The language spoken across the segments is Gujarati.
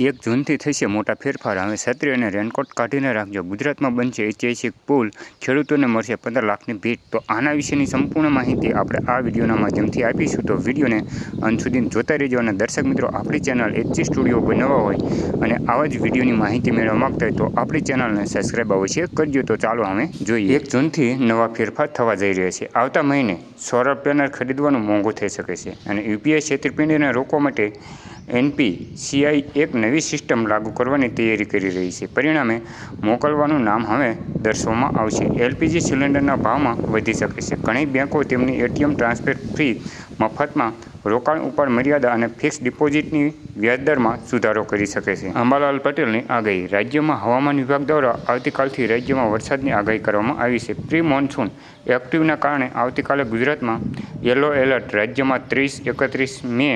1 જૂનથી થશે મોટા ફેરફાર, હવે છત્રી અને રેનકોટ કાઢીને રાખજો. ગુજરાતમાં બનશે ઐતિહાસિક પુલ, ખેડૂતોને મળશે 15 લાખની ભેટ. તો આના વિશેની સંપૂર્ણ માહિતી આપણે આ વિડીયોના માધ્યમથી આપીશું. તો વિડીયોને અંત સુધી જોતા રહેજો. અને દર્શક મિત્રો, આપણી ચેનલ HG સ્ટુડિયો પર નવા હોય અને આવા જ વિડીયોની માહિતી મેળવવા માંગતા હોય તો આપણી ચેનલને સબસ્ક્રાઈબ અવશ્ય કરજો. તો ચાલો અમે જોઈએ. 1 જૂનથી નવા ફેરફાર થવા જઈ રહ્યા છે. આવતા મહિને સોલર પેનલ ખરીદવાનું મોંઘું થઈ શકે છે અને યુપીઆઈ છેતરપિંડીને રોકવા માટે NPCI એક નવી સિસ્ટમ લાગુ કરવાની તૈયારી કરી રહી છે. પરિણામે મોકલવાનું નામ હવે દર્શાવવામાં આવશે. LPG સિલિન્ડરના ભાવમાં વધી શકે છે. ઘણી બેંકો તેમની ATM ટ્રાન્સફર ફી, મફતમાં રોકાણ ઉપર મર્યાદા અને ફિક્સ ડિપોઝિટની વ્યાજદરમાં સુધારો કરી શકે છે. અંબાલાલ પટેલની આગાહી. રાજ્યમાં હવામાન વિભાગ દ્વારા આવતીકાલથી રાજ્યમાં વરસાદની આગાહી કરવામાં આવી છે. પ્રી મોન્સૂન એક્ટિવના કારણે આવતીકાલે ગુજરાતમાં યલો એલર્ટ. રાજ્યમાં 30, 31 મે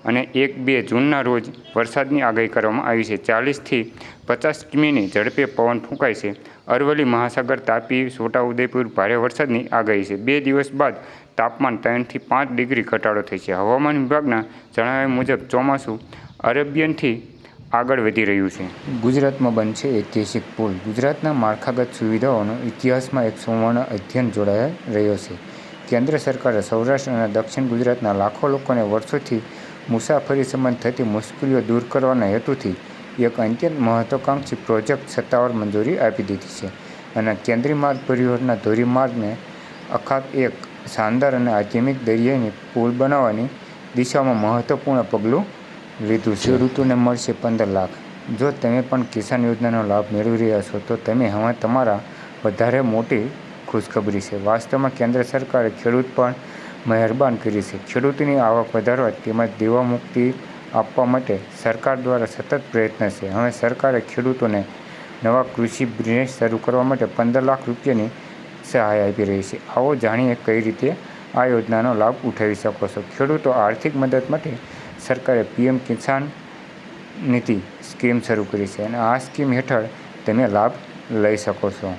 અને 1-2 જૂનના રોજ વરસાદની આગાહી કરવામાં આવી છે. 40થી 50 કિમીની ઝડપે પવન ફૂંકાય છે. અરવલ્લી, મહીસાગર, તાપી, છોટાઉદેપુર ભારે વરસાદની આગાહી છે. 2 દિવસ બાદ તાપમાન 3થી 5 ડિગ્રી ઘટાડો થશે. હવામાન વિભાગના જણાવ્યા મુજબ ચોમાસું અરેબિયનથી આગળ વધી રહ્યું છે. ગુજરાતમાં બનશે ઐતિહાસિક પુલ. ગુજરાતના માળખાગત સુવિધાઓનો ઇતિહાસમાં એક સુવર્ણ અધ્યાય જોડાઈ રહ્યો છે. કેન્દ્ર સરકારે સૌરાષ્ટ્ર અને દક્ષિણ ગુજરાતના લાખો લોકોને વર્ષોથી મુસાફરી સંબંધ થતી મુશ્કેલીઓ દૂર કરવાના હેતુથી એક અત્યંત મહત્વાકાંક્ષી પ્રોજેક્ટ સત્તાવાર મંજૂરી આપી દીધી છે. અને કેન્દ્રીય માર્ગ પરિવહનના ધોરીમાર્ગને અખાત એક શાનદાર અને આધુનિક દરિયાઈ પુલ બનાવવાની દિશામાં મહત્વપૂર્ણ પગલું લીધું છે. ખેડૂતોને મળશે 15 લાખ. જો તમે પણ કિસાન યોજનાનો લાભ મેળવી રહ્યા છો તો તમે હવે તમારા વધારે મોટી ખુશખબરી છે. વાસ્તવમાં કેન્દ્ર સરકારે ખેડૂત પર મહેરબાન કરી છે. ખેડૂતોની આવક વધારવા તેમજ દેવા મુક્તિ આપવા માટે સરકાર દ્વારા સતત પ્રયત્ન છે. હવે સરકારે ખેડૂતોને નવા કૃષિ બિઝનેસ શરૂ કરવા માટે 15 લાખ રૂપિયાની સહાય આપી રહી છે. આવો જાણીએ કઈ રીતે આ યોજનાનો લાભ ઉઠાવી શકો છો. ખેડૂતો આર્થિક મદદ માટે સરકારે PM કિસાન નિધિ સ્કીમ શરૂ કરી છે અને આ સ્કીમ હેઠળ તમે લાભ લઈ શકો છો.